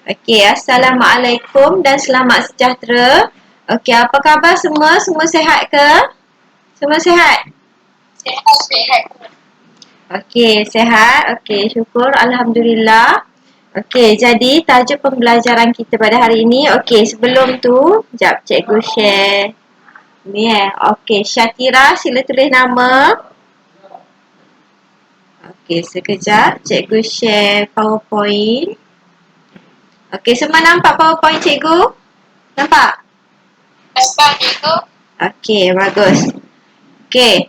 Okey, Assalamualaikum dan selamat sejahtera. Okey, apa khabar semua? Semua sihat ke? Semua sihat? Sihat. Okey, sihat. Okey, syukur. Alhamdulillah. Okey, jadi tajuk pembelajaran kita pada hari ini. Okey, sebelum tu, sekejap cikgu share. Ni Okey, Syatira sila tulis nama. Okey, sekejap cikgu share PowerPoint. Okey, semua nampak PowerPoint cikgu? Nampak? Nampak cikgu? Okey, bagus. Okey.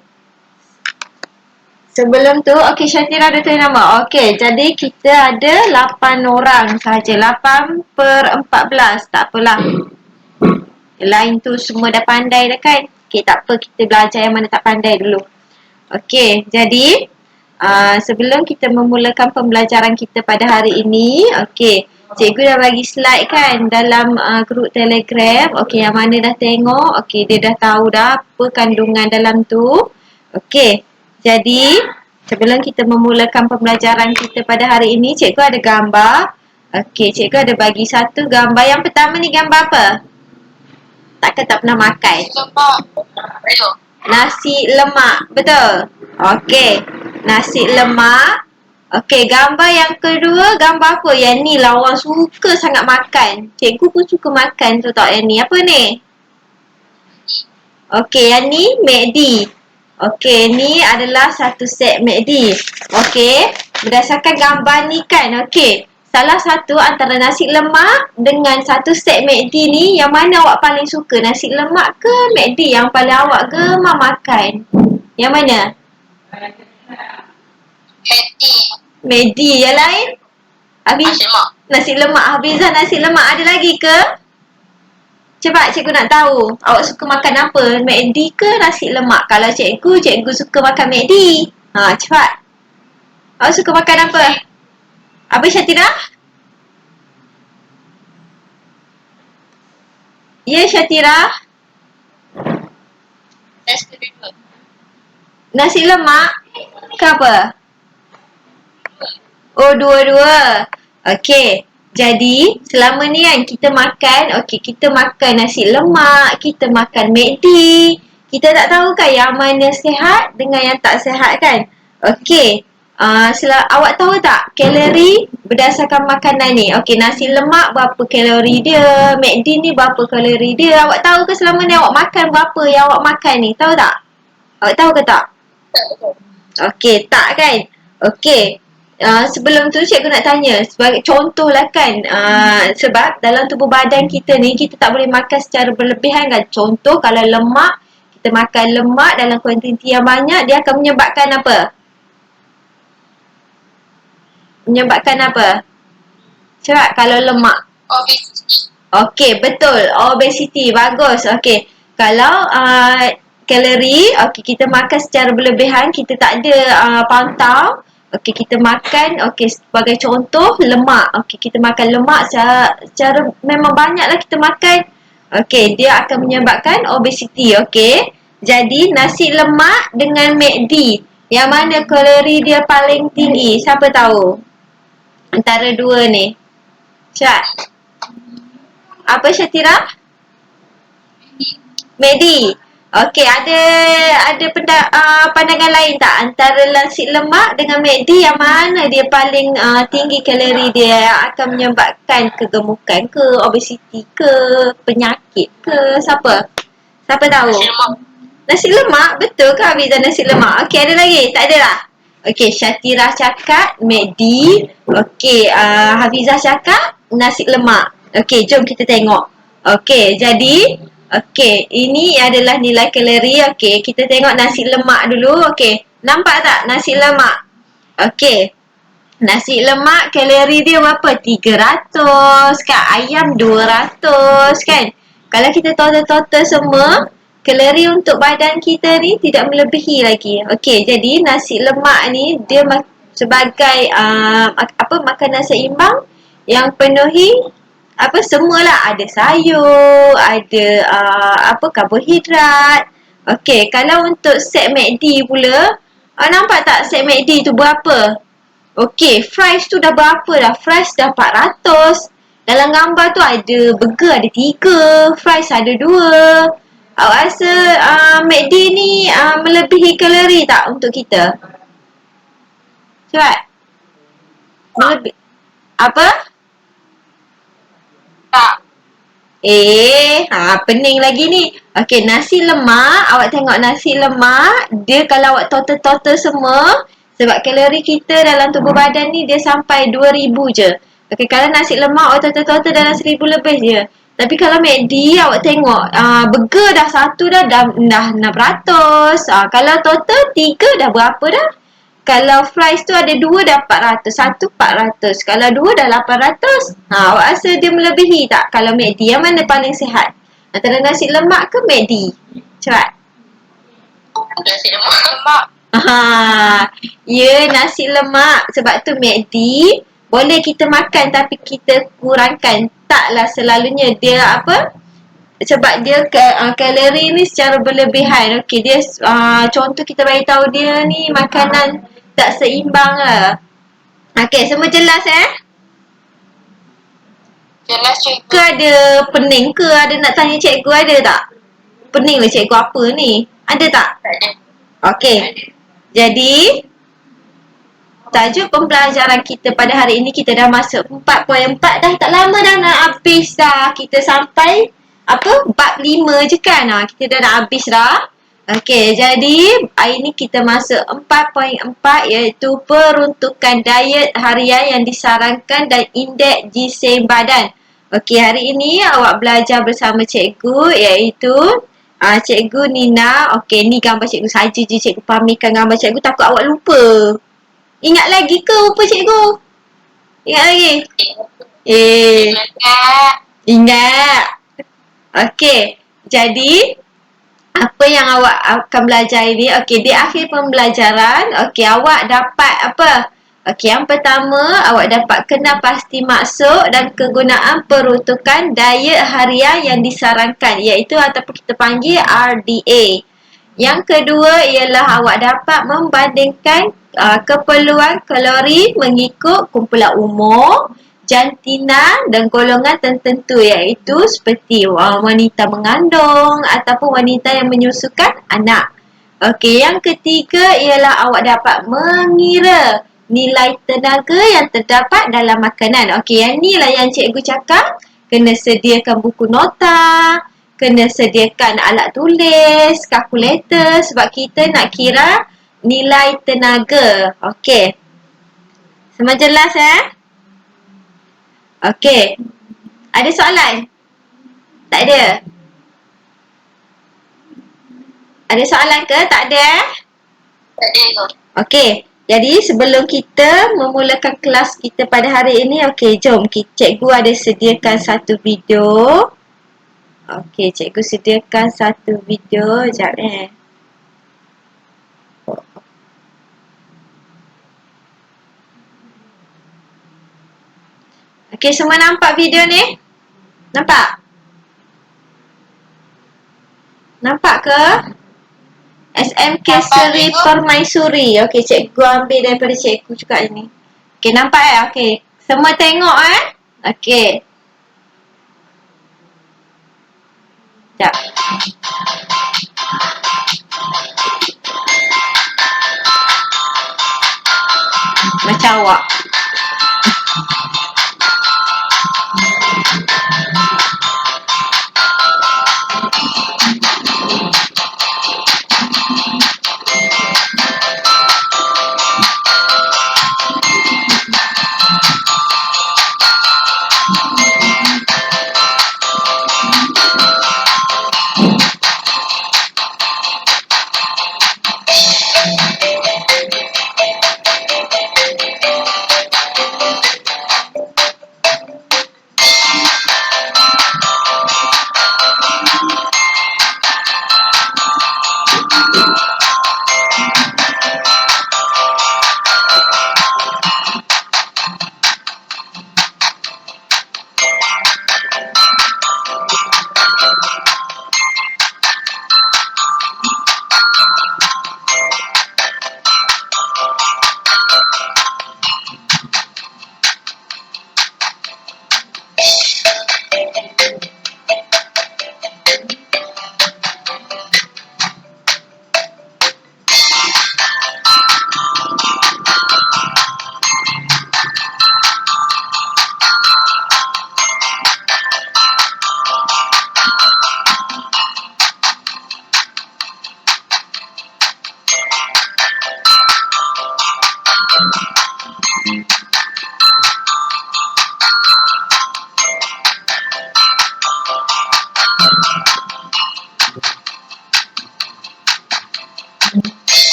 Sebelum tu, okey Syatira ada tulis nama. Okey, jadi kita ada 8 orang sahaja. 8 per 14. Tak apalah. Yang lain tu semua dah pandai dah kan? Okey, tak apa. Kita belajar yang mana tak pandai dulu. Okey, jadi sebelum kita memulakan pembelajaran kita pada hari ini, okey, cikgu dah bagi slide kan dalam grup Telegram. Okey, yang mana dah tengok, okey, dia dah tahu dah apa kandungan dalam tu. Okey, jadi sebelum kita memulakan pembelajaran kita pada hari ini, cikgu ada gambar. Okey, cikgu ada bagi satu gambar. Yang pertama ni gambar apa? Takkan tak pernah makan? Lemak. Ayo. Nasi lemak, betul? Okey, nasi lemak. Okey, gambar yang kedua, gambar apa? Yang ni lah orang suka sangat makan. Cikgu pun suka makan tu tak yang ni. Apa ni? Okey, yang ni McD. Okey, ni adalah satu set McD. Okey, berdasarkan gambar ni kan, okey. Salah satu antara nasi lemak dengan satu set McD ni, yang mana awak paling suka? Nasi lemak ke McD yang paling awak gemar makan? Yang mana? Meti. McD. Yang lain? Habis Nasi lemak. nasi lemak. Habizah nasi lemak ada lagi ke? Cepat cikgu nak tahu. Awak suka makan apa? McD ke nasi lemak? Kalau cikgu suka makan McD. Cepat. Awak suka makan apa? Apa Syatira? Ya Syatira? Nasi lemak. Nasi lemak? Ke apa? Oh, dua-dua. Okey. Jadi, selama ni kan kita makan, kita makan nasi lemak, kita makan McD. Kita tak tahu kan yang mana sihat dengan yang tak sihat kan? Okey. Awak tahu tak kalori berdasarkan makanan ni? Okey, nasi lemak berapa kalori dia? McD ni berapa kalori dia? Awak tahu ke selama ni awak makan berapa yang awak makan ni? Tahu tak? Awak tahu ke tak? Okey, tak kan? Okey. Sebelum tu cikgu nak tanya sebagai contoh lah kan, sebab dalam tubuh badan kita ni kita tak boleh makan secara berlebihan kan. Contoh kalau lemak, kita makan lemak dalam kuantiti yang banyak, dia akan menyebabkan apa? Menyebabkan apa? Cepat kalau lemak. Obesity. Okey, betul. Obesity. Bagus. Okey. Kalau kalori, kita makan secara berlebihan, kita tak ada pantau. Okey, kita makan, sebagai contoh, lemak. Okey, kita makan lemak secara memang banyaklah kita makan. Okey, dia akan menyebabkan obesity. Okey. Jadi, nasi lemak dengan McD, yang mana kalori dia paling tinggi? Siapa tahu? Antara dua ni. Syat. Apa Syatira? McD. Okey, ada pandangan lain tak? Antara nasi lemak dengan McD, yang mana dia paling tinggi kalori dia yang akan menyebabkan kegemukan ke, obesity ke, penyakit ke? Siapa? Siapa tahu? Nasi lemak. Nasi lemak? Betul ke Habizah nasi lemak? Okey, ada lagi? Tak ada lah? Okey, Syatira cakap McD. Okey, Hafizah cakap nasi lemak. Okey, jom kita tengok. Okey, jadi ini adalah nilai kalori. Okey, kita tengok nasi lemak dulu. Okey, nampak tak nasi lemak? Okey, nasi lemak kalori dia berapa? 300 kan? Ayam 200 kan? Kalau kita total semua, kalori untuk badan kita ni tidak melebihi lagi. Okey, jadi nasi lemak ni dia sebagai makanan seimbang yang penuhi semualah, ada sayur, ada karbohidrat. Okey, kalau untuk set McD pula, nampak tak set McD tu berapa? Okey, fries tu dah berapa dah? Fries dah 400. Dalam gambar tu ada burger ada 3, fries ada 2. Awak rasa McD ni melebihi kalori tak untuk kita? Cepat. Melebih. Apa? Tak. Pening lagi ni. Okey, nasi lemak, awak tengok nasi lemak, dia kalau awak total semua, sebab kalori kita dalam tubuh badan ni dia sampai 2000 je. Okey, kalau nasi lemak awak total dalam 1000 lebih je. Tapi kalau McD awak tengok, burger dah satu dah 600. Kalau total 3 dah berapa dah? Kalau fries tu ada 2 dah 400. Satu 400. Kalau 2 dah 800. Awak rasa dia melebihi tak? Kalau McD yang mana paling sihat? Antara nasi lemak ke McD? Cepat. Nasi lemak. Lemak. Ya nasi lemak. Sebab tu McD boleh kita makan tapi kita kurangkan. Taklah selalunya dia apa? Sebab dia kalori ni secara berlebihan. Okey, dia contoh kita bagi tahu dia ni makanan tak seimbang lah. Okey, semua jelas Jelas cikgu. Ke ada pening ke? Ada nak tanya cikgu ada tak? Pening lah cikgu apa ni? Ada tak? Tak ada. Okey. Jadi tajuk pembelajaran kita pada hari ini kita dah masuk 4.4 dah. Tak lama dah nak habis dah. Kita sampai bab 5 je kan. Kita dah nak habis dah. Okey, jadi hari ni kita masuk 4.4 iaitu peruntukan diet harian yang disarankan dan indeks gizi badan. Okey, hari ini awak belajar bersama cikgu iaitu cikgu Nina. Okey, ni gambar cikgu saja je, cikgu pamerkan gambar cikgu takut awak lupa. Ingat lagi ke lupa cikgu? Ingat lagi? Ingat. Okey, jadi apa yang awak akan belajar ini? Okey, di akhir pembelajaran, okey, awak dapat apa? Okey, yang pertama, awak dapat kenal pasti maksud dan kegunaan peruntukan diet harian yang disarankan, iaitu ataupun kita panggil RDA. Yang kedua ialah awak dapat membandingkan keperluan kalori mengikut kumpulan umur, jantina dan golongan tertentu iaitu seperti wanita mengandung ataupun wanita yang menyusukan anak. Okey, yang ketiga ialah awak dapat mengira nilai tenaga yang terdapat dalam makanan. Okey, yang ni lah yang cikgu cakap. Kena sediakan buku nota, kena sediakan alat tulis, kalkulator sebab kita nak kira nilai tenaga. Okey. Semua jelas Okey. Ada soalan? Tak ada? Ada soalan ke? Tak ada Tak ada. Okey. Jadi sebelum kita memulakan kelas kita pada hari ini, okey, jom cikgu ada sediakan satu video. Okey, cikgu sediakan satu video. Sekejap Okey, semua nampak video ni? Nampak? Nampak ke? SMK Seri Permaisuri. Okey, cikgu ambil daripada cikgu juga ini. Okey, nampak Okey. Semua tengok Okey. Sekejap. Macam awak.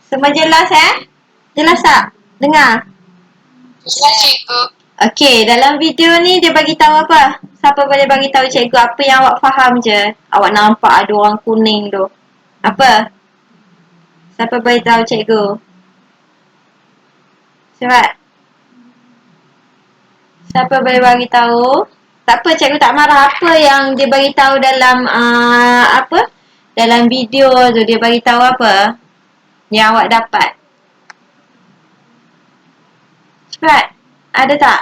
Semua jelas Jelas tak? Dengar? Jelas cikgu. Okey, dalam video ni dia bagi tahu apa? Siapa boleh bagi tahu cikgu apa yang awak faham je? Awak nampak ada orang kuning tu. Apa? Siapa boleh tahu cikgu? Cepat. Siapa boleh bagi tahu? Tak apa, cikgu tak marah. Apa yang dia bagi tahu dalam apa? Dalam video tu dia bagi tahu apa? Yang awak dapat. Cepat. Ada tak?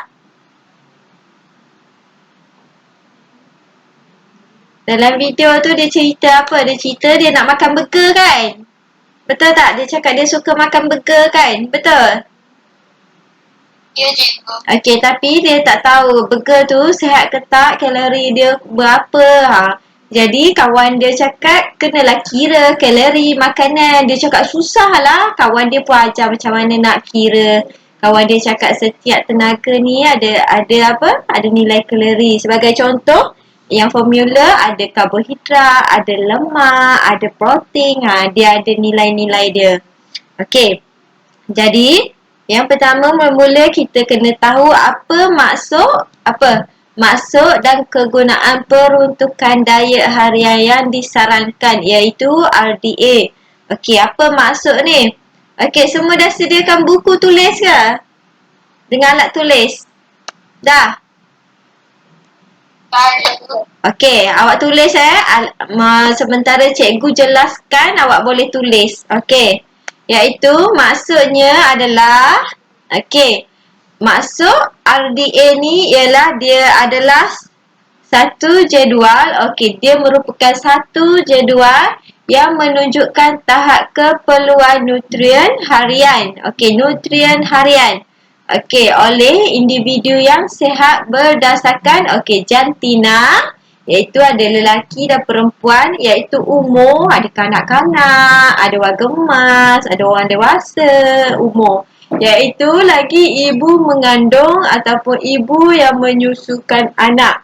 Dalam video tu dia cerita apa? Dia cerita dia nak makan burger kan? Betul tak? Dia cakap dia suka makan burger kan? Betul? Ya cikgu. Okey, tapi dia tak tahu burger tu sihat ke tak, kalori dia berapa. Jadi kawan dia cakap kenalah kira kalori makanan. Dia cakap susah lah. Kawan dia pun ajar macam mana nak kira. Kawan dia cakap setiap tenaga ni ada apa? Ada nilai kalori. Sebagai contoh, yang formula ada karbohidrat, ada lemak, ada protein. Dia ada nilai-nilai dia. Okey. Jadi, yang pertama mula-mula kita kena tahu apa maksud dan kegunaan peruntukan diet harian yang disarankan, iaitu RDA. Okey, apa maksud ni? Okey, semua dah sediakan buku tulis ke? Dengan alat tulis? Dah? Tak cikgu. Okey, awak tulis sementara cikgu jelaskan, awak boleh tulis. Okey. Iaitu maksudnya adalah maksud RDA ni ialah dia adalah satu jadual. Okey, dia merupakan satu jadual yang menunjukkan tahap keperluan nutrien harian. Okey, nutrien harian. Okey, oleh individu yang sihat berdasarkan jantina, iaitu ada lelaki dan perempuan, iaitu umur, ada kanak-kanak, ada warga emas, ada orang dewasa, umur. Iaitu lagi ibu mengandung ataupun ibu yang menyusukan anak.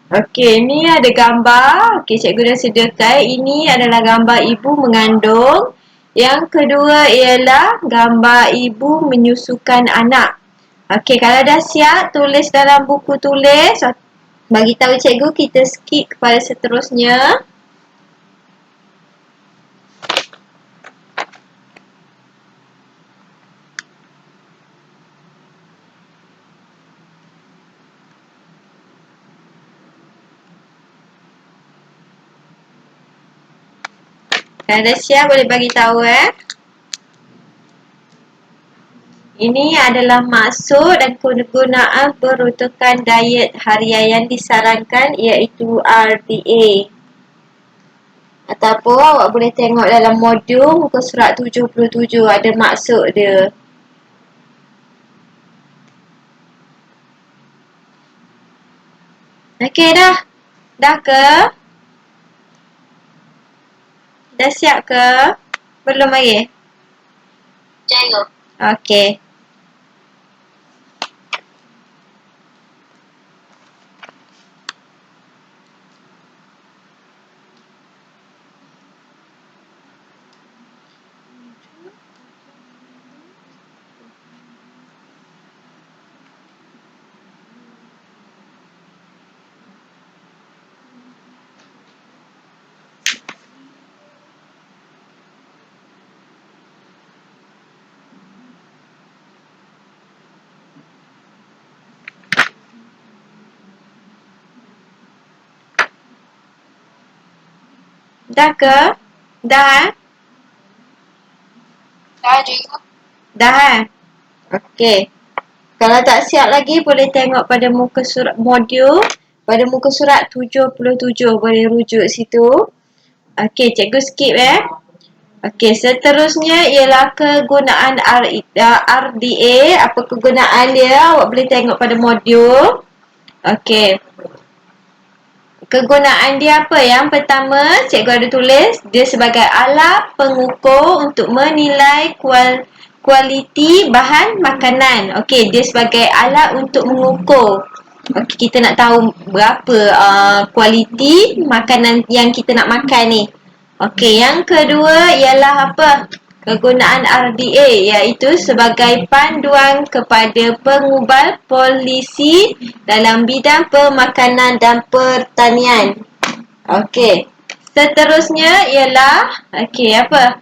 Okey, ni ada gambar. Okey, cikgu dah sediakan. Ini adalah gambar ibu mengandung. Yang kedua ialah gambar ibu menyusukan anak. Okey, kalau dah siap, tulis dalam buku tulis. Bagi tahu cikgu, kita skip kepada seterusnya. Kalau dah siap, boleh bagi tahu Ini adalah maksud dan kegunaan peruntukan diet harian yang disarankan, iaitu RDA. Ataupun awak boleh tengok dalam modul muka surat 77, ada maksud dia. Okey dah? Dah ke? Dah siap ke? Belum lagi? Cikgu. Okey. Dah ke? Dah Dah cikgu. Dah Okey. Kalau tak siap lagi, boleh tengok pada muka surat modul. Pada muka surat 77, boleh rujuk situ. Okey, cikgu skip Okey, seterusnya ialah kegunaan RDA. Apa kegunaan dia? Awak boleh tengok pada modul. Okey. Kegunaan dia apa? Yang pertama, cikgu ada tulis, dia sebagai alat pengukur untuk menilai kualiti bahan makanan. Okey, dia sebagai alat untuk mengukur. Okey, kita nak tahu berapa kualiti makanan yang kita nak makan ni. Okey, yang kedua ialah apa? kegunaan RDA iaitu sebagai panduan kepada pengubal polisi dalam bidang pemakanan dan pertanian. Okey. Seterusnya ialah apa?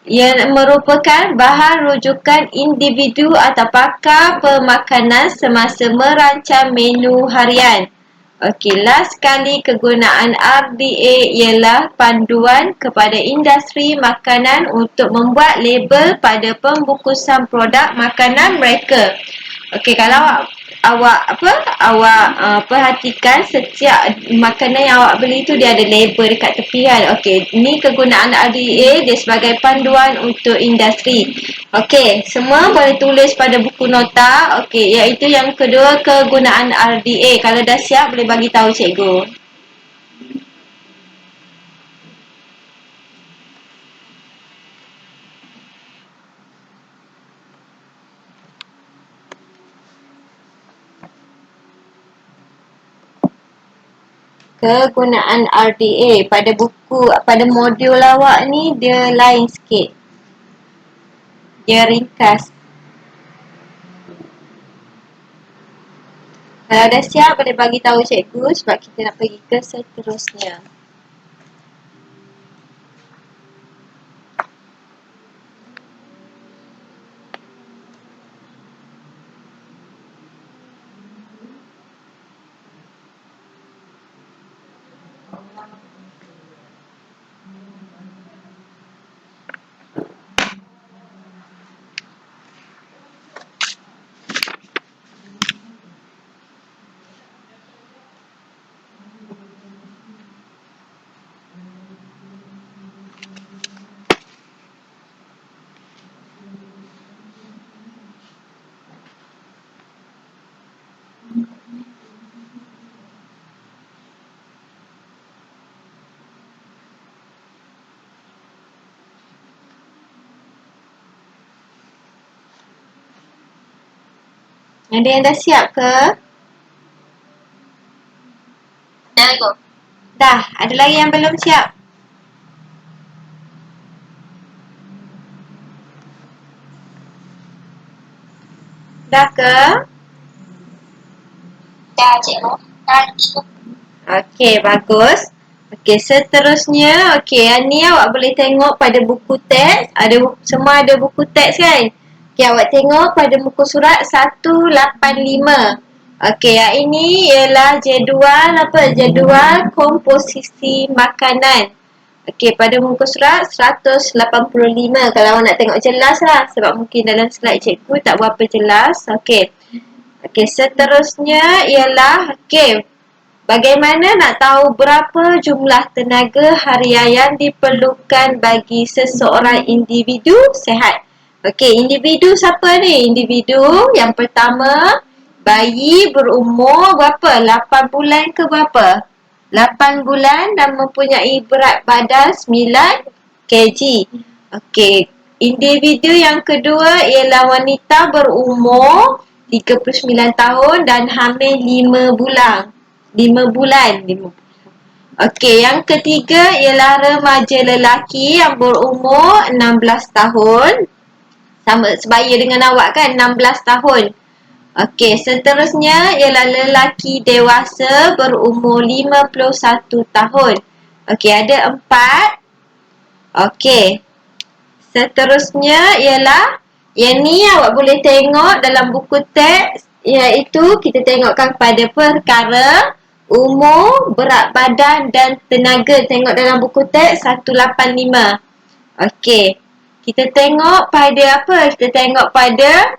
Ia merupakan bahan rujukan individu atau pakar pemakanan semasa merancang menu harian. Okey, last sekali kegunaan RDA ialah panduan kepada industri makanan untuk membuat label pada pembungkusan produk makanan mereka. Okey, kalau awak perhatikan setiap makanan yang awak beli tu dia ada label dekat tepi kan. Okey, ni kegunaan RDA dia sebagai panduan untuk industri. Okey, semua boleh tulis pada buku nota. Okey, iaitu yang kedua kegunaan RDA. Kalau dah siap boleh bagi tahu cikgu. Kegunaan RDA pada buku, pada modul awak ni dia lain sikit. Dia ringkas. Kalau dah siap boleh bagi tahu cikgu sebab kita nak pergi ke seterusnya. Ada yang dah siap ke? Dah go. Dah, ada lagi yang belum siap? Dah ke? Dah cikgu. Dah cikgu. Okey, bagus. Okey, seterusnya, yang ni awak boleh tengok pada buku teks. Semua ada buku teks kan? Okey, awak tengok pada muka surat 185. Okey, yang ini ialah jadual komposisi makanan. Okey, pada muka surat 185. Kalau awak nak tengok jelas lah. Sebab mungkin dalam slide cikgu tak berapa jelas. Okey, seterusnya ialah, bagaimana nak tahu berapa jumlah tenaga harian yang diperlukan bagi seseorang individu sihat? Okey, individu siapa ni? Individu yang pertama, bayi berumur berapa? 8 bulan ke berapa? 8 bulan dan mempunyai berat badan 9 kg. Okey, individu yang kedua ialah wanita berumur 39 tahun dan hamil 5 bulan. 5 bulan. Okey, yang ketiga ialah remaja lelaki yang berumur 16 tahun. Sama sebaya dengan awak kan, 16 tahun. Okey, seterusnya ialah lelaki dewasa berumur 51 tahun. Okey, ada 4. Okey. Seterusnya ialah yang ni awak boleh tengok dalam buku teks, iaitu kita tengokkan pada perkara umur, berat badan dan tenaga. Tengok dalam buku teks 185. Okey. Kita tengok pada apa? Kita tengok pada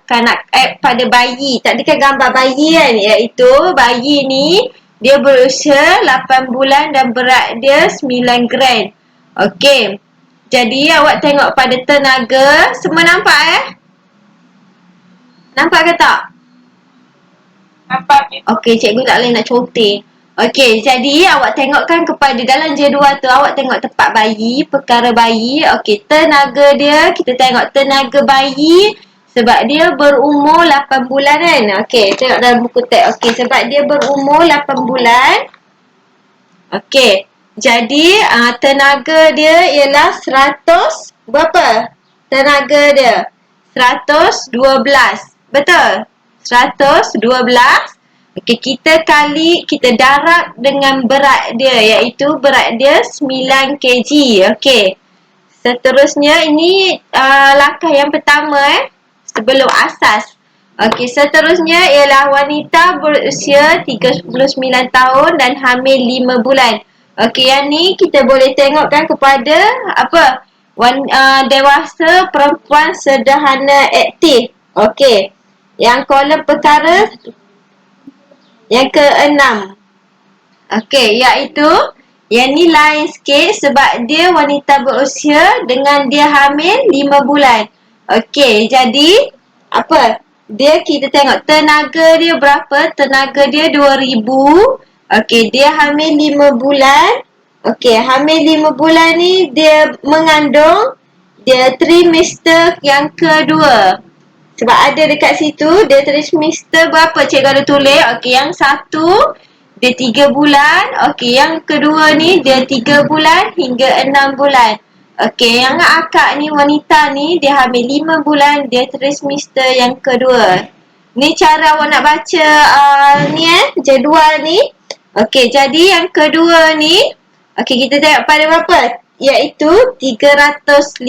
pada bayi. Tadi kan gambar bayi kan? Iaitu bayi ni dia berusia 8 bulan dan berat dia 9 gram. Okey. Jadi awak tengok pada tenaga. Semua nampak Nampak ke tak? Nampak cikgu. Okey, cikgu tak boleh nak conteng. Okey, jadi awak tengokkan kepada dalam jadual tu, awak tengok tempat bayi, perkara bayi. Okey, tenaga dia, kita tengok tenaga bayi sebab dia berumur 8 bulan kan. Okey, tengok dalam buku teks. Okey, sebab dia berumur 8 bulan. Okey, jadi tenaga dia ialah 100 berapa? tenaga dia 112. Betul? 112. Okey, kita darab dengan berat dia, iaitu berat dia 9 kg. Okey. Seterusnya ini langkah yang pertama sebelum asas. Okey, seterusnya ialah wanita berusia 39 tahun dan hamil 5 bulan. Okey, yang ni kita boleh tengokkan kepada apa? Dewasa perempuan sederhana aktif. Okey. Yang kolom perkara yang ke-6. Okey, iaitu yang ni lain sikit sebab dia wanita berusia dengan dia hamil 5 bulan. Okey, jadi apa? Kita tengok tenaga dia berapa? Tenaga dia 2000. Okey, dia hamil 5 bulan. Okey, hamil 5 bulan ni dia mengandung dia trimester yang kedua. Sebab ada dekat situ dia trimester berapa cikgu ada tulis. Okey, yang satu dia 3 bulan. Okey, yang kedua ni dia 3 bulan hingga 6 bulan. Okey, yang akak ni wanita ni dia hamil 5 bulan, dia trimester yang kedua. Ni cara awak nak baca jadual ni. Okey, jadi yang kedua ni okey, kita tengok pada berapa? Iaitu 350.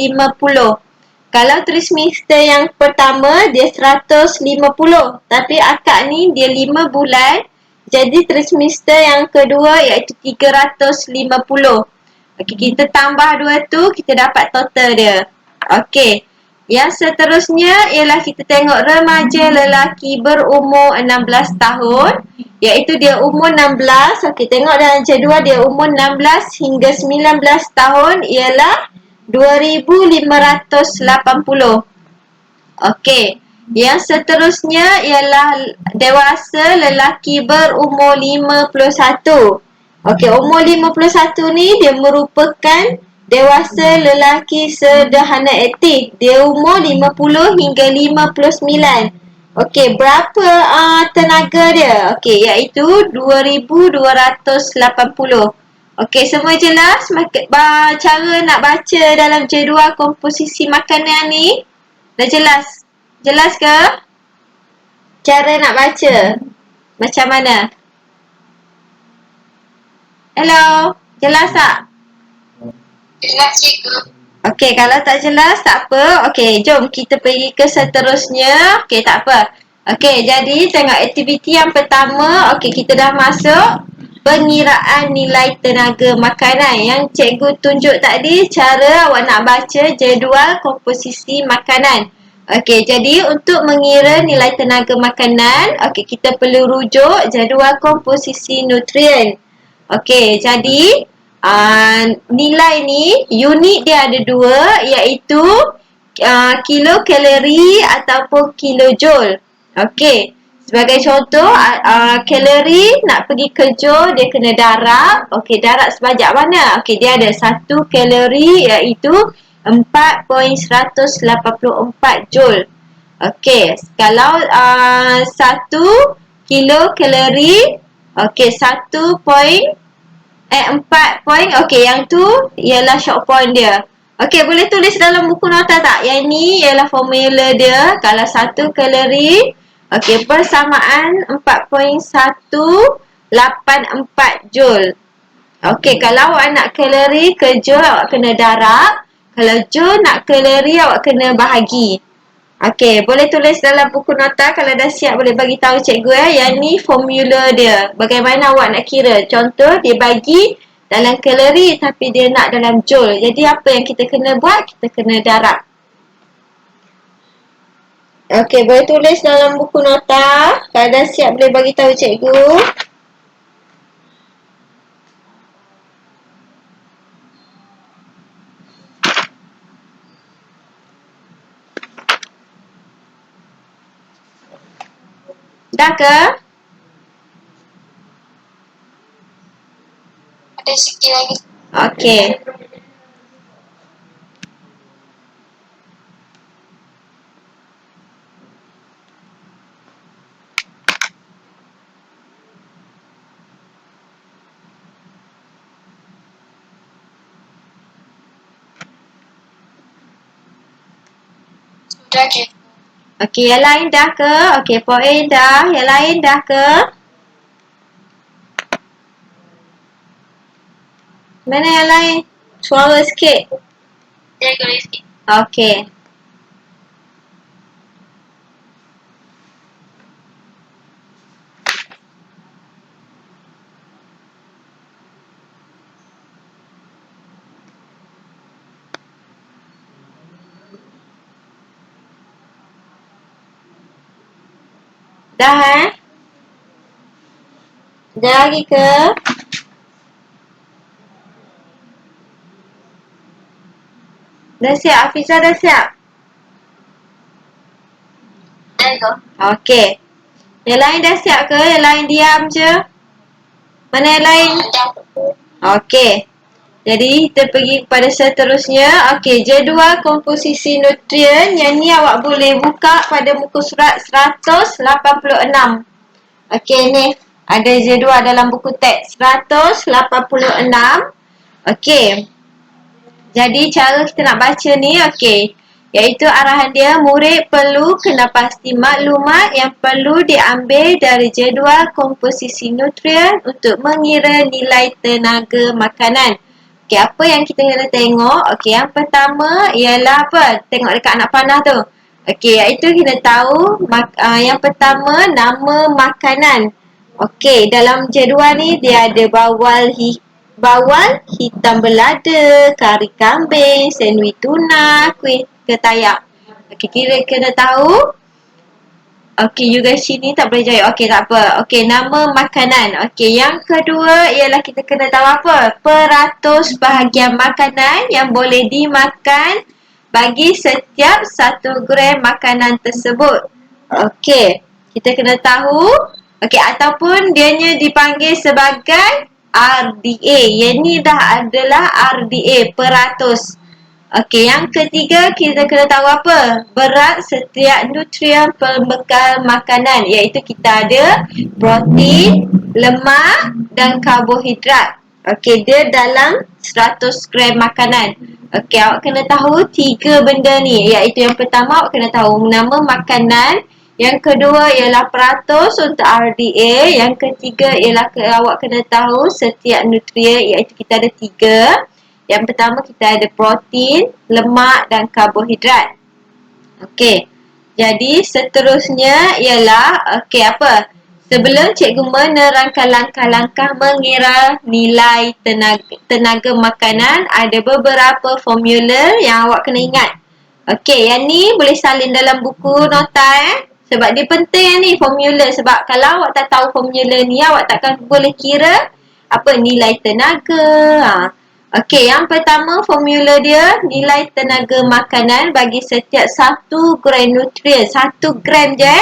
Kalau trimester yang pertama dia 150. Tapi akak ni dia 5 bulan. Jadi trimester yang kedua iaitu 350. Okey, kita tambah dua tu, kita dapat total dia. Okey. Yang seterusnya ialah kita tengok remaja lelaki berumur 16 tahun. Iaitu dia umur 16. Okey, tengok dalam jadual dia umur 16 hingga 19 tahun ialah 2580. Okey. Yang seterusnya ialah dewasa lelaki berumur 51. Okey, umur 51 ni dia merupakan dewasa lelaki sederhana aktif. Dia umur 50 hingga 59. Okey, berapa tenaga dia? Okey, iaitu 2280. Okey, semua jelas cara nak baca dalam jadual komposisi makanan ni? Dah jelas? Jelas ke? Cara nak baca macam mana? Hello? Jelas tak? Jelas cikgu. Okey, kalau tak jelas tak apa. Okey, jom kita pergi ke seterusnya. Okey, tak apa. Okey, jadi tengok aktiviti yang pertama. Okey, kita dah masuk pengiraan nilai tenaga makanan. Yang cikgu tunjuk tadi cara awak nak baca jadual komposisi makanan. Okey, jadi untuk mengira nilai tenaga makanan, okey, kita perlu rujuk jadual komposisi nutrien. Okey, jadi nilai ni unit dia ada dua, iaitu kilokalori ataupun kilojoule. Okey, sebagai contoh kalori nak pergi ke joule dia kena darab. Okey, darab sebanyak mana? Okey, dia ada 1 kalori iaitu 4.184 joule. Okey, kalau 1 kilokalori, okey 4 point, okey yang tu ialah short point dia. Okey, boleh tulis dalam buku nota tak? Yang ni ialah formula dia. Kalau 1 kalori, okey, persamaan 4.184 joule. Okey, kalau awak nak kalori ke joule, awak kena darab. Kalau joule nak kalori, awak kena bahagi. Okey, boleh tulis dalam buku nota. Kalau dah siap boleh bagi tahu cikgu Yang ni formula dia. Bagaimana awak nak kira. Contoh dia bagi dalam kalori tapi dia nak dalam joule. Jadi apa yang kita kena buat? Kita kena darab. Okey, boleh tulis dalam buku nota. Kalau dah siap boleh bagi tahu cikgu. Dah ke? Ada sikit lagi. Okey. dah cikgu. Okey, yang lain dah ke? Okey, poin dah. Yang lain dah ke? Mana yang lain? Suara sikit. Cikgu Rizky. Okey. Dah Ada lagi ke? Dah siap? Hafizah dah siap? Cikgu. Okey. Yang lain dah siap ke? Yang lain diam je? Mana yang lain? Dah. Okey. Jadi kita pergi kepada seterusnya. Okey, jadual komposisi nutrien. Yang ni awak boleh buka pada muka surat 186. Okey ni. Ada jadual dalam buku teks 186. Okey. Jadi cara kita nak baca ni, okey. Iaitu arahan dia, murid perlu kena pasti maklumat yang perlu diambil dari jadual komposisi nutrien untuk mengira nilai tenaga makanan. Okey, apa yang kita kena tengok? Okey, yang pertama ialah apa? Tengok dekat anak panah tu. Okey, iaitu kena tahu yang pertama nama makanan. Okey, dalam jadual ni dia ada bawal hitam belada, kari kambing, sandwich tuna, kuih ketayak. Okey, kira kena tahu. Okey, you guys sini tak boleh jawab. Okey, tak apa. Okey, nama makanan. Okey, yang kedua ialah kita kena tahu apa? Peratus bahagian makanan yang boleh dimakan bagi setiap 1 gram makanan tersebut. Okey, kita kena tahu. Okey, ataupun dianya dipanggil sebagai RDA. Yang ni dah adalah RDA, peratus. Okey, yang ketiga kita kena tahu apa? Berat setiap nutrien pembekal makanan, iaitu kita ada protein, lemak dan karbohidrat. Okey, dia dalam 100 gram makanan. Okey, awak kena tahu 3 benda ni, iaitu yang pertama awak kena tahu nama makanan, yang kedua ialah peratus untuk RDA, yang ketiga ialah awak kena tahu setiap nutrien, iaitu kita ada 3. Yang pertama kita ada protein, lemak dan karbohidrat. Okey. Jadi seterusnya ialah apa? Sebelum cikgu menerangkan langkah-langkah mengira nilai tenaga makanan, ada beberapa formula yang awak kena ingat. Okey, yang ni boleh salin dalam buku nota sebab dia penting ni formula, sebab kalau awak tak tahu formula ni awak takkan boleh kira apa nilai tenaga. Okey, yang pertama formula dia nilai tenaga makanan bagi setiap 1 gram nutrien. 1 gram je.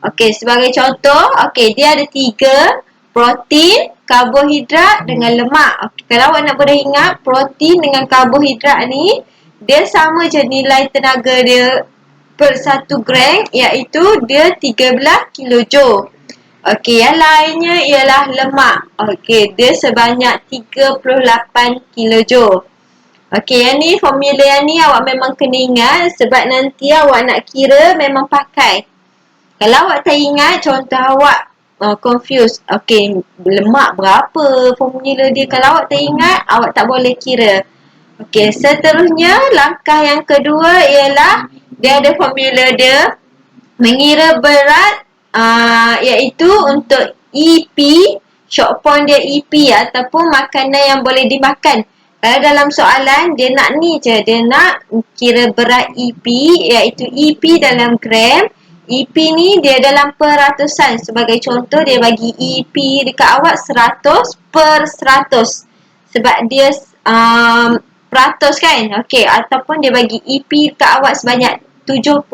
Okey, sebagai contoh, okey dia ada 3, protein, karbohidrat dengan lemak. Okay, kalau awak nak boleh ingat, protein dengan karbohidrat ni dia sama je nilai tenaga dia per 1 gram, iaitu dia 13 kilojoule. Okey, yang lainnya ialah lemak. Okey, dia sebanyak 38 kilojoule. Okey, yang ni formula yang ni awak memang kena ingat sebab nanti awak nak kira memang pakai. Kalau awak tak ingat, contoh awak confused. Okey, lemak berapa formula dia? Kalau awak tak ingat, awak tak boleh kira. Okey, seterusnya langkah yang kedua ialah dia ada formula dia mengira berat iaitu untuk EP, short form dia EP ataupun makanan yang boleh dimakan. Kalau dalam soalan dia nak ni je, dia nak kira berat EP iaitu EP dalam gram. EP ni dia dalam peratusan. Sebagai contoh dia bagi EP dekat awak 100 per 100. Sebab dia peratus kan. Okey, ataupun dia bagi EP dekat awak sebanyak 70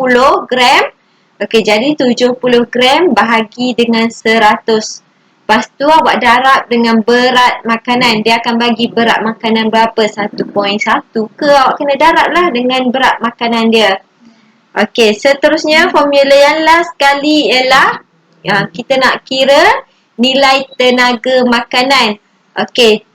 gram. Okey, jadi 70 gram bahagi dengan 100. Lepas tu awak darab dengan berat makanan. Dia akan bagi berat makanan berapa? 1.1 ke? Awak kena darab lah dengan berat makanan dia. Okey, seterusnya formula yang last sekali ialah kita nak kira nilai tenaga makanan. Okey,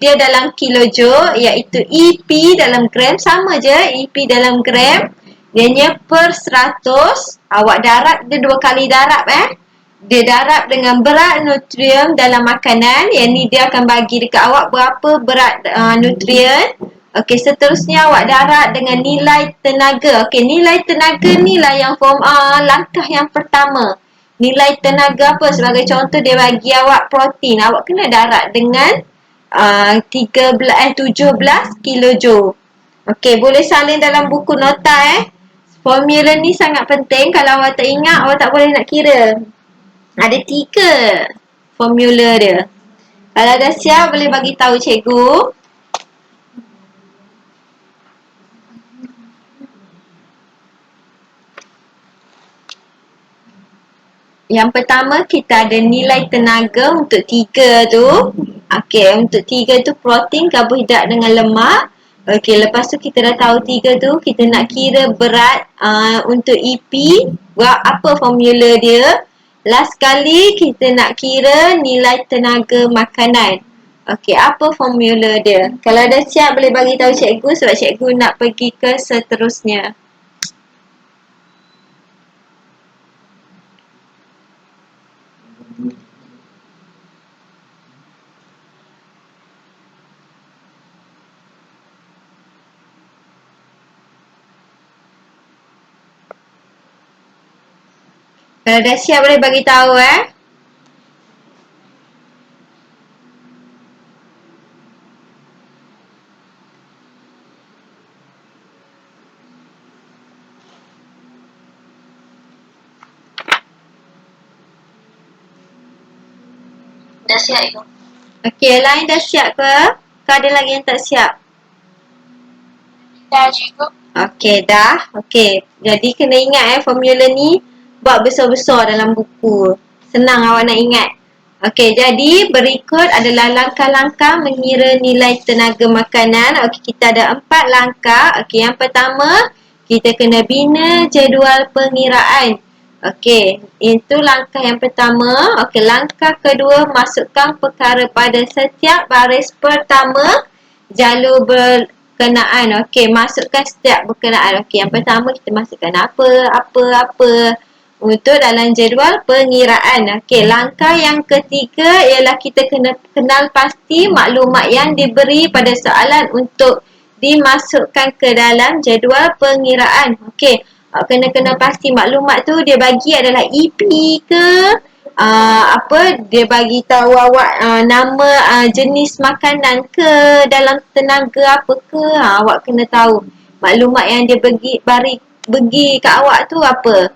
dia dalam kilojoule iaitu EP dalam gram. Sama je EP dalam gram. Dianya per 100, awak darab, dia 2 kali darab Dia darab dengan berat nutrien dalam makanan. Yang ni dia akan bagi dekat awak berapa berat nutrien. Okey, seterusnya awak darab dengan nilai tenaga. Okey, nilai tenaga ni lah yang langkah yang pertama. Nilai tenaga apa? Sebagai contoh dia bagi awak protein. Awak kena darab dengan 17 kilojoule. Okey, boleh salin dalam buku nota Formula ni sangat penting. Kalau awak tak ingat, awak tak boleh nak kira. Ada 3 formula dia. Kalau dah siap, boleh bagi tahu cikgu. Yang pertama, kita ada nilai tenaga untuk 3 tu. Okey, untuk 3 tu protein, karbohidrat dengan lemak. Okey, lepas tu kita dah tahu 3 tu, kita nak kira berat untuk EP. Apa formula dia? Last kali kita nak kira nilai tenaga makanan. Okey, apa formula dia? Kalau dah siap boleh bagi tahu cikgu sebab cikgu nak pergi ke seterusnya. Kalau dah siap boleh bagi tahu Dah siap Ibu. Okey, yang lain dah siap ke? Ke ada lagi yang tak siap? Dah Cikgu. Okey, dah. Okey, jadi kena ingat formula ni buat besar-besar dalam buku. Senang awak nak ingat. Okey, jadi berikut adalah langkah-langkah mengira nilai tenaga makanan. Okey, kita ada 4 langkah. Okey, yang pertama, kita kena bina jadual pengiraan. Okey, itu langkah yang pertama. Okey, langkah kedua, masukkan perkara pada setiap baris pertama jalur berkenaan. Okey, masukkan setiap berkenaan. Okey, yang pertama kita masukkan apa untuk dalam jadual pengiraan. Okey, langkah yang ketiga ialah kita kena kenal pasti maklumat yang diberi pada soalan untuk dimasukkan ke dalam jadual pengiraan. Okey, kena pasti maklumat tu dia bagi adalah EP ke dia bagi tahu awak nama jenis makanan ke, dalam tenaga apa ke, awak kena tahu maklumat yang dia bagi kat awak tu apa.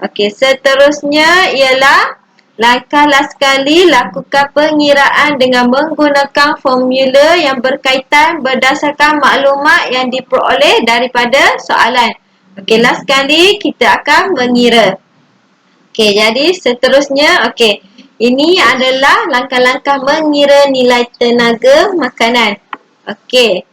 Okey, seterusnya ialah langkah last sekali, lakukan pengiraan dengan menggunakan formula yang berkaitan berdasarkan maklumat yang diperoleh daripada soalan. Okey, last sekali kita akan mengira. Okey, jadi seterusnya, okey, ini adalah langkah-langkah mengira nilai tenaga makanan. Okey,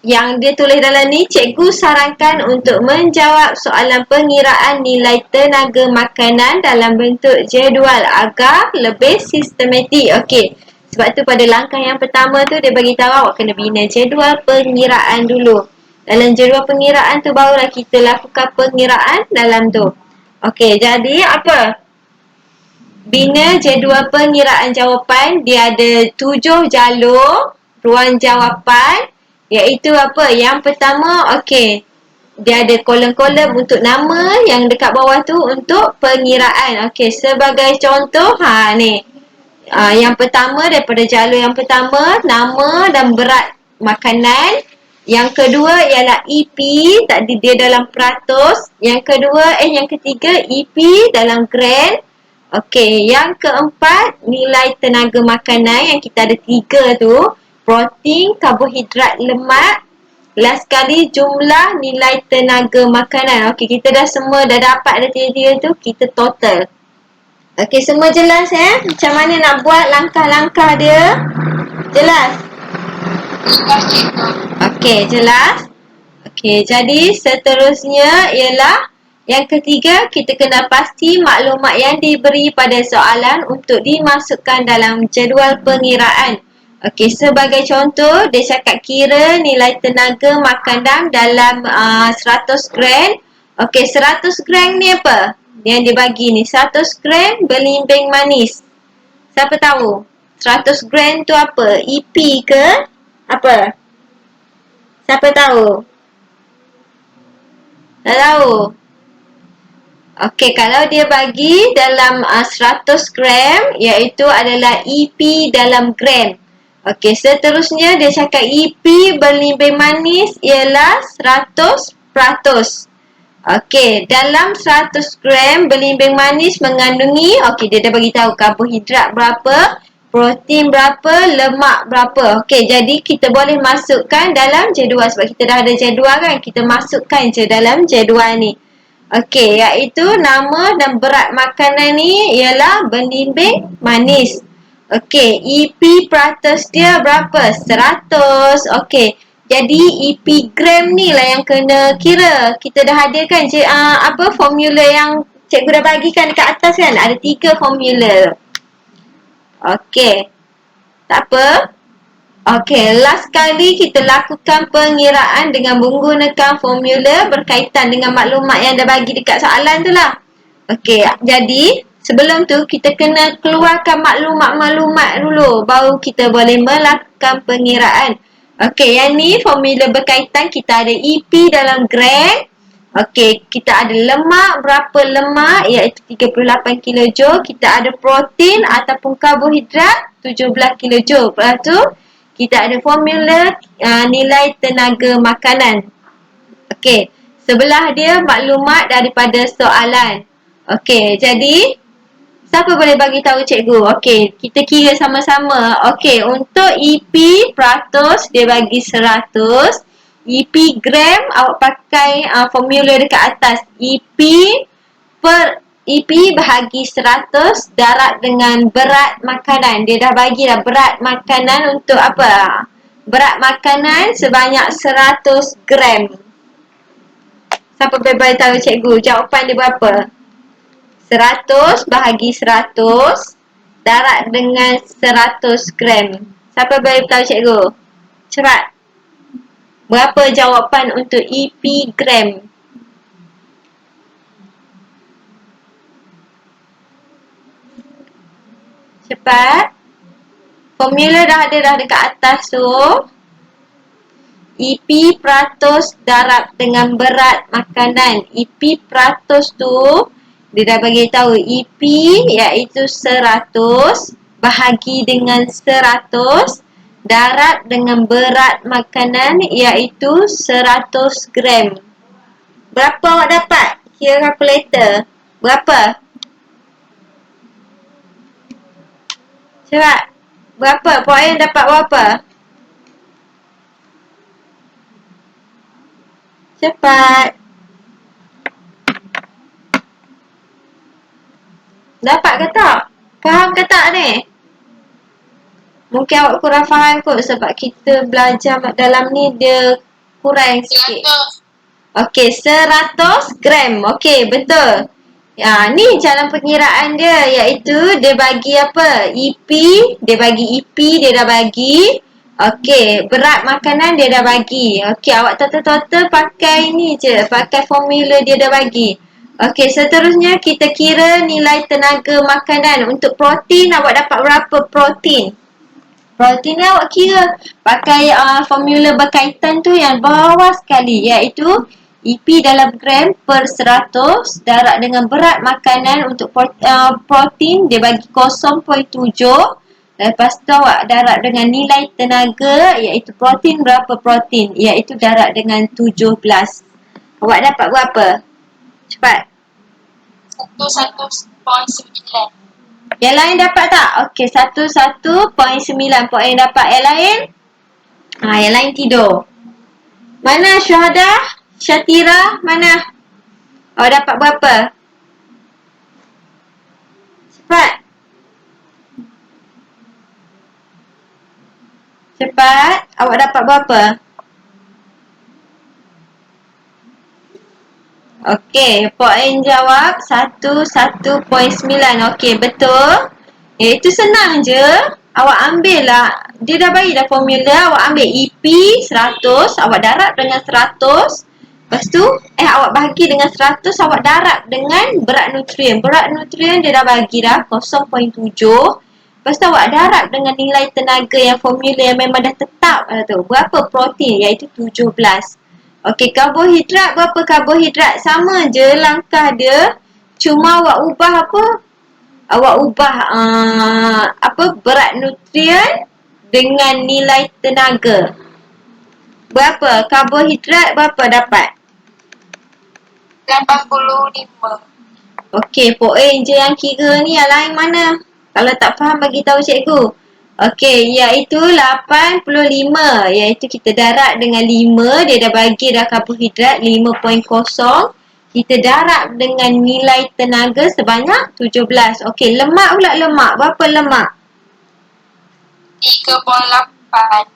yang dia tulis dalam ni, cikgu sarankan untuk menjawab soalan pengiraan nilai tenaga makanan dalam bentuk jadual agar lebih sistematik. Okey, sebab tu pada langkah yang pertama tu dia bagi tahu awak kena bina jadual pengiraan dulu. Dalam jadual pengiraan tu barulah kita lakukan pengiraan dalam tu. Okey, jadi apa? Bina jadual pengiraan jawapan. Dia ada 7 jalur ruang jawapan. Iaitu apa? Yang pertama, okey, dia ada kolom-kolom untuk nama, yang dekat bawah tu untuk pengiraan. Okey, sebagai contoh, ni. Yang pertama, daripada jalur yang pertama, nama dan berat makanan. Yang kedua ialah EP, tadi dia dalam peratus. Yang ketiga EP dalam gram. Okey, yang keempat nilai tenaga makanan yang kita ada 3 tu. Protein, karbohidrat, lemak. Last sekali jumlah nilai tenaga makanan. Okey, kita dah semua dah dapat dah 3 tu, kita total. Okey, semua jelas macam mana nak buat langkah-langkah dia? Jelas? Jelas Cikgu. Okey, jelas? Okey, jadi seterusnya ialah yang ketiga, kita kena pasti maklumat yang diberi pada soalan untuk dimasukkan dalam jadual pengiraan. Okey, sebagai contoh, dia cakap kira nilai tenaga makanan dalam 100 gram. Okey, 100 gram ni apa? Yang dia bagi ni, 100 gram belimbing manis. Siapa tahu? 100 gram tu apa? EP ke? Apa? Siapa tahu? Tak tahu? Okey, kalau dia bagi dalam 100 gram, iaitu adalah EP dalam gram. Okey, seterusnya dia cakap EP berlimbing manis ialah 100%. Okey, dalam 100 gram berlimbing manis mengandungi, okey dia dah bagi tahu karbohidrat berapa, protein berapa, lemak berapa. Okey, jadi kita boleh masukkan dalam jadual sebab kita dah ada jadual kan. Kita masukkan je dalam jadual ni. Okey, iaitu nama dan berat makanan ni ialah berlimbing manis. Okey, EP peratus dia berapa? 100. Okey, jadi EP gram ni lah yang kena kira. Kita dah ada kan formula yang cikgu dah bagikan dekat atas kan? Ada 3 formula. Okey, tak apa. Okey, last kali kita lakukan pengiraan dengan menggunakan formula berkaitan dengan maklumat yang dah bagi dekat soalan tu lah. Okey, jadi sebelum tu kita kena keluarkan maklumat-maklumat dulu baru kita boleh melakukan pengiraan. Okey, yang ni formula berkaitan kita ada EP dalam gram. Okey, kita ada lemak, berapa lemak iaitu 38 kJ. Kita ada protein ataupun karbohidrat 17 kJ. Lepas tu kita ada formula nilai tenaga makanan. Okey, sebelah dia maklumat daripada soalan. Okey, jadi siapa boleh bagi tahu cikgu? Okey, kita kira sama-sama. Okey, untuk EP peratus dia bagi 100. EP gram awak pakai formula dekat atas. EP bahagi 100 darab dengan berat makanan. Dia dah bagi dah berat makanan untuk apa? Berat makanan sebanyak 100 gram. Siapa boleh beritahu cikgu jawapan dia berapa? 100 bahagi 100 darab dengan 100 gram. Siapa boleh beritahu cikgu? Cepat. Berapa jawapan untuk EP gram? Cepat. Formula dah ada dah dekat atas tu. EP peratus darab dengan berat makanan. EP peratus tu dia dah bagi tahu EP iaitu 100 bahagi dengan 100 darab dengan berat makanan iaitu 100 gram. Berapa awak dapat? Kira kalkulator. Berapa? Cepat. Berapa? Poin dapat berapa? Cepat. Dapat ke tak? Faham ke tak ni? Mungkin awak kurang faham kot sebab kita belajar dalam ni dia kurang sikit. 100. Okey, 100 gram. Okey, betul. Ya, ni jalan pengiraan dia iaitu dia bagi apa? EP, dia bagi EP, dia dah bagi. Okey, berat makanan dia dah bagi. Okey, awak total-total pakai ni je, pakai formula dia dah bagi. Okey, seterusnya kita kira nilai tenaga makanan. Untuk protein, awak dapat berapa protein? Protein ni awak kira pakai formula berkaitan tu yang bawah sekali iaitu EP dalam gram per 100 darab dengan berat makanan untuk protein dia bagi 0.7. Lepas tu awak darab dengan nilai tenaga iaitu protein berapa protein iaitu darab dengan 17. Awak dapat berapa? Cepat. 101.9. Yang lain dapat tak? Okey, 101.9 poin dapat. Yang lain? Yang lain tidur. Mana Syuhada? Syatira? Mana? Awak dapat berapa? Cepat. Cepat. Awak dapat berapa? Okey, poin jawab 101.9. Okey, betul. Itu senang je. Awak ambil lah, dia dah bagi dah formula, awak ambil EP 100, awak darab dengan 100. Lepas tu, awak bahagi dengan 100, awak darab dengan berat nutrien. Berat nutrien dia dah bagi dah 0.7. Lepas tu awak darab dengan nilai tenaga yang formula yang memang dah tetap dah tu. Berapa protein? Iaitu 17. Okey, karbohidrat berapa karbohidrat? Sama je langkah dia. Cuma awak ubah apa? Awak ubah berat nutrien dengan nilai tenaga. Berapa? Karbohidrat berapa dapat? 85. Okey, poin je yang kira ni, yang lain mana? Kalau tak faham bagi tahu cikgu. Okey, iaitu 85. Iaitu kita darab dengan 5, dia dah bagi dah karbohidrat 5.0. Kita darab dengan nilai tenaga sebanyak 17. Okey, lemak pula lemak. Berapa lemak? 3.8.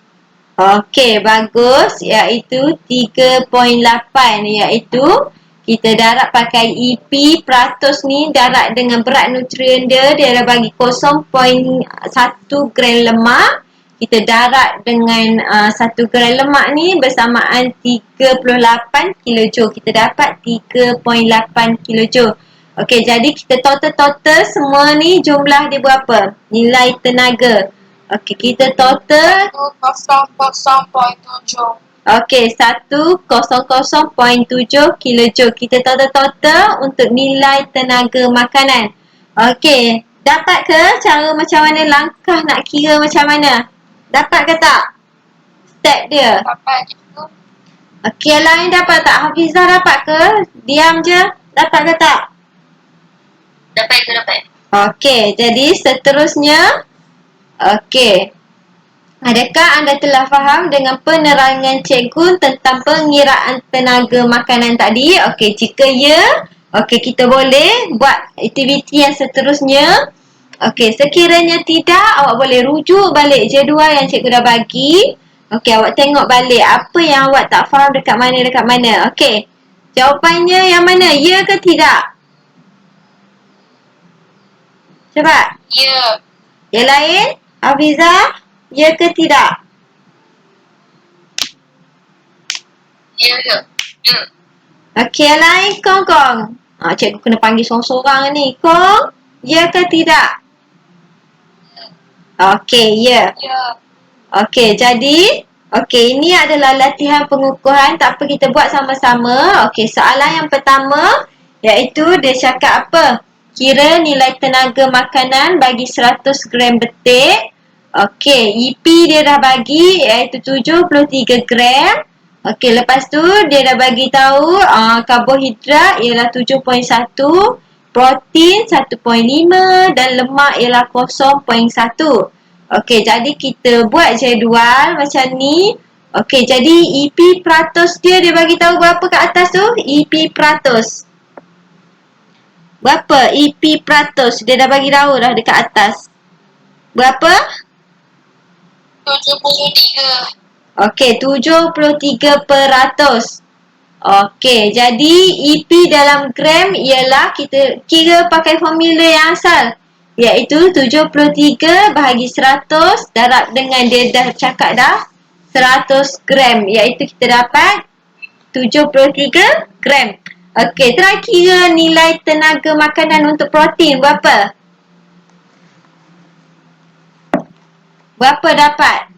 Okey, bagus. Iaitu 3.8. Iaitu kita darab pakai EP peratus ni, darab dengan berat nutrien dia dah bagi 0.1 gram lemak. Kita darab dengan 1 gram lemak ni bersamaan 38 kilojoule. Kita dapat 3.8 kilojoule. Okey, jadi kita total semua ni jumlah dia berapa? Nilai tenaga. Okey, kita total 100.7. okey, 100.7 kilojoule. Kita total untuk nilai tenaga makanan. Okey, dapat ke cara macam mana, langkah nak kira macam mana? Dapat ke tak? Step dia. Dapat itu. Okey, yang lain dapat tak? Hafizah dapat ke? Diam je. Dapat ke tak? Dapat itu dapat. Okey, jadi seterusnya. Okey. Adakah anda telah faham dengan penerangan cikgu tentang pengiraan tenaga makanan tadi? Okey, jika ya, okey, kita boleh buat aktiviti yang seterusnya. Okey, sekiranya tidak, awak boleh rujuk balik jadual yang cikgu dah bagi. Okey, awak tengok balik apa yang awak tak faham dekat mana. Okey, jawapannya yang mana? Ya ke tidak? Cepat. Ya. Yang lain? Hafizah? Ya ke tidak? Ya. Okey, yang lain Kong. Cikgu kena panggil sorang-sorang ni. Kong, ya ke tidak? Okey, ya. Ya. Okey, jadi ini adalah latihan pengukuhan. Tak apa, kita buat sama-sama. Okey, soalan yang pertama iaitu dia cakap apa? Kira nilai tenaga makanan bagi 100 gram betik. Okey, EP dia dah bagi iaitu 73 gram. Okey, lepas tu dia dah bagi tahu karbohidrat ialah 7.1, protein 1.5 dan lemak ialah 0.1. Okey, jadi kita buat jadual macam ni. Okey, jadi EP peratus dia bagi tahu berapa kat atas tu? EP peratus. Berapa EP peratus? Dia dah bagi tahu dah dekat atas. Berapa? 73. Okey, 73%. Okey, jadi EP dalam gram ialah kita kira pakai formula yang asal. Iaitu 73 bahagi 100 darab dengan dia dah cakap dah 100 gram. Iaitu kita dapat 73 gram. Okey, try kira nilai tenaga makanan untuk protein berapa? Berapa dapat?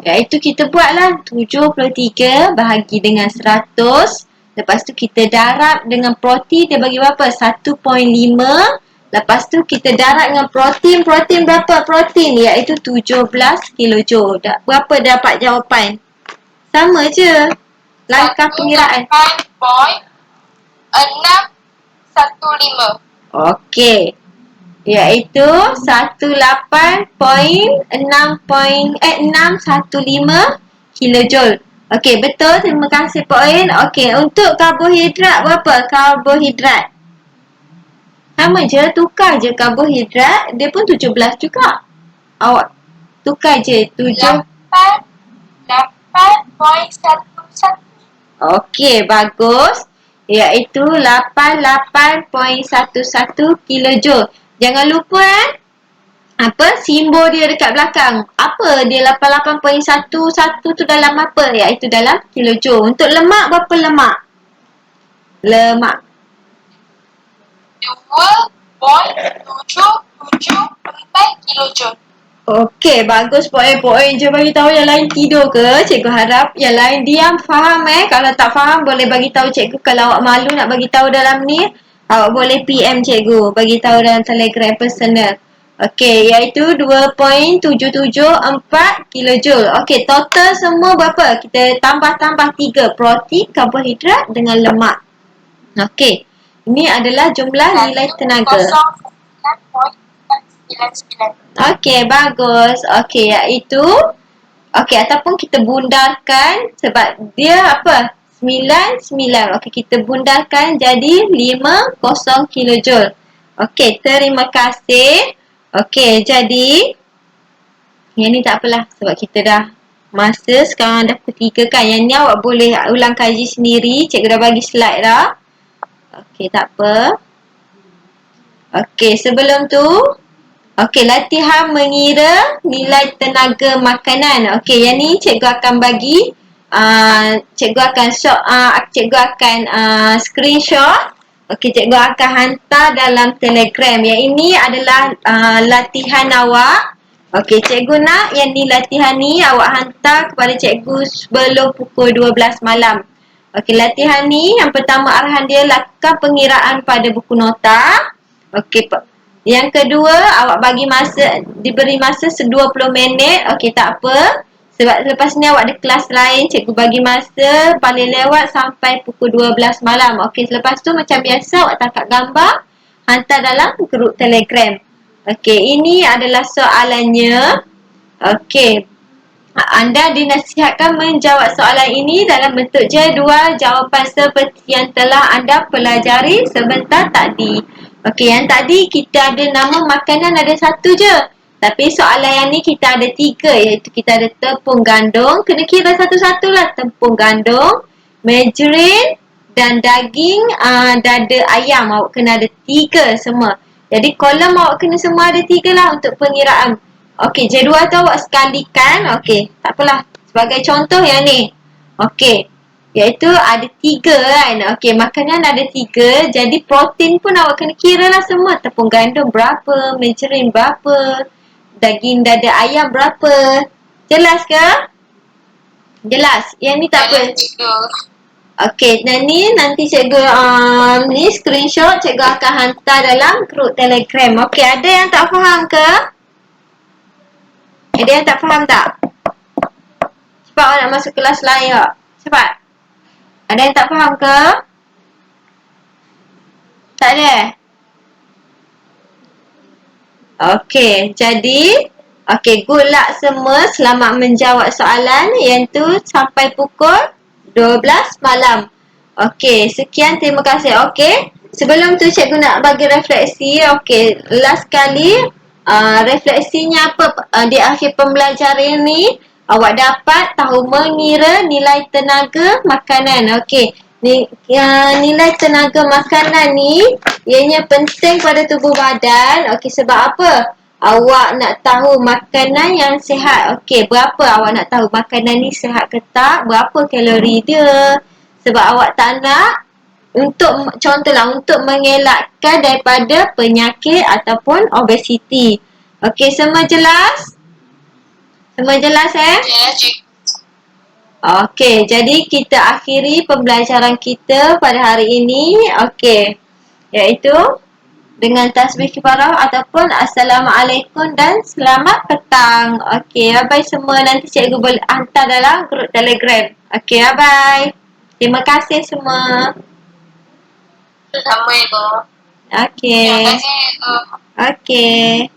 Iaitu kita buatlah 73 bahagi dengan 100. Lepas tu kita darab dengan protein dia bagi berapa? 1.5. Lepas tu kita darab dengan protein. Protein berapa protein? Iaitu 17 kilojoule. Berapa dapat jawapan? Sama je. Langkah pengiraan. 615. Okey. Iaitu 615 kilojoule. Okey, betul. Terima kasih poin. Okey, untuk karbohidrat berapa? Karbohidrat. Sama je, tukar je karbohidrat. Dia pun 17 juga. Awak tukar je 7. 8.11. Okey, bagus. Iaitu 88.11 kilojoule. Jangan lupa apa simbol dia dekat belakang. Apa dia 88.11 tu dalam apa? Iaitu dalam kilojoule. Untuk lemak berapa lemak? Lemak. 2.774 kilojoule. Okey, bagus poin-poin je bagi tahu yang lain tidur ke? Cikgu harap yang lain diam faham Kalau tak faham boleh bagi tahu cikgu. Kalau awak malu nak bagi tahu dalam ni, awak boleh PM cikgu, bagi tahu dalam Telegram personal. Okey, iaitu 2.774 kilojoule. Okey, total semua berapa? Kita tambah-tambah 3, protein, karbohidrat dengan lemak. Okey. Ini adalah jumlah nilai tenaga. 0.99. Okey, bagus. Okey, iaitu ataupun kita bundarkan sebab dia apa? 99. Okey, kita bundarkan jadi 50 kilojoule. Okey, terima kasih. Okey, jadi yang ni tak apalah sebab kita dah masa sekarang dah pukul 3 kan. Yang ni awak boleh ulang kaji sendiri. Cikgu dah bagi slide dah. Okey, tak apa. Okey, sebelum tu okey, latihan mengira nilai tenaga makanan. Okey, yang ni cikgu akan bagi cikgu akan screenshot. Okey, cikgu akan hantar dalam Telegram. Yang ini adalah latihan awak. Okey, cikgu nak yang ni latihan ni awak hantar kepada cikgu sebelum pukul 12 malam. Okey, latihan ni yang pertama arahan dia lakukan pengiraan pada buku nota. Okey, yang kedua, awak diberi masa 20 minit. Okey, tak apa. Sebab lepas ni awak ada kelas lain, cikgu bagi masa paling lewat sampai pukul 12 malam. Okey, selepas tu macam biasa awak tangkap gambar, hantar dalam grup Telegram. Okey, ini adalah soalannya. Okey, anda dinasihatkan menjawab soalan ini dalam bentuk jadual jawapan seperti yang telah anda pelajari sebentar tadi. Okey, yang tadi kita ada nama makanan ada satu je. Tapi soalan yang ni kita ada 3, iaitu kita ada tepung gandum. Kena kira satu-satu lah. Tepung gandum, margarine dan daging dada ayam. Awak kena ada 3 semua. Jadi kolom awak kena semua ada 3 lah untuk pengiraan. Okey, jadual tu awak sekalikan. Okey, tak apalah. Sebagai contoh yang ni. Okey, iaitu ada 3 kan. Okey, makanan ada 3. Jadi protein pun awak kena kira lah semua. Tepung gandum berapa, margarine berapa, daging dada ayam berapa. Jelas ke? Jelas. Yang ni tak apa. Okey, dan ni nanti cikgu ni screenshot cikgu akan hantar dalam grup Telegram. Okey, ada yang tak faham ke? Ada yang tak faham tak? Cepat awak nak masuk kelas lain tak? Cepat. Ada yang tak faham ke? Tak ada? Okey, jadi good luck semua. Selamat menjawab soalan yang tu sampai pukul 12 malam. Okey, sekian, terima kasih. Okey, sebelum tu cikgu nak bagi refleksi. Okey, last kali refleksinya apa di akhir pembelajaran ni? Awak dapat tahu mengira nilai tenaga makanan. Okey, nilai tenaga makanan ni ianya penting pada tubuh badan. Okey, sebab apa? Awak nak tahu makanan yang sihat. Okey, berapa awak nak tahu makanan ni sihat ke tak? Berapa kalori dia? Sebab awak tak nak contohlah untuk mengelakkan daripada penyakit ataupun obesiti. Okey, semua jelas? Semua jelas Ya, cikgu. Okey, jadi kita akhiri pembelajaran kita pada hari ini. Okey, iaitu dengan tasbih kifarah ataupun Assalamualaikum dan selamat petang. Okey, bye-bye semua. Nanti cikgu boleh hantar dalam grup Telegram. Okey, bye-bye. Terima kasih semua. Sama, Cikgu. Okey. Terima kasih, Cikgu. Okey.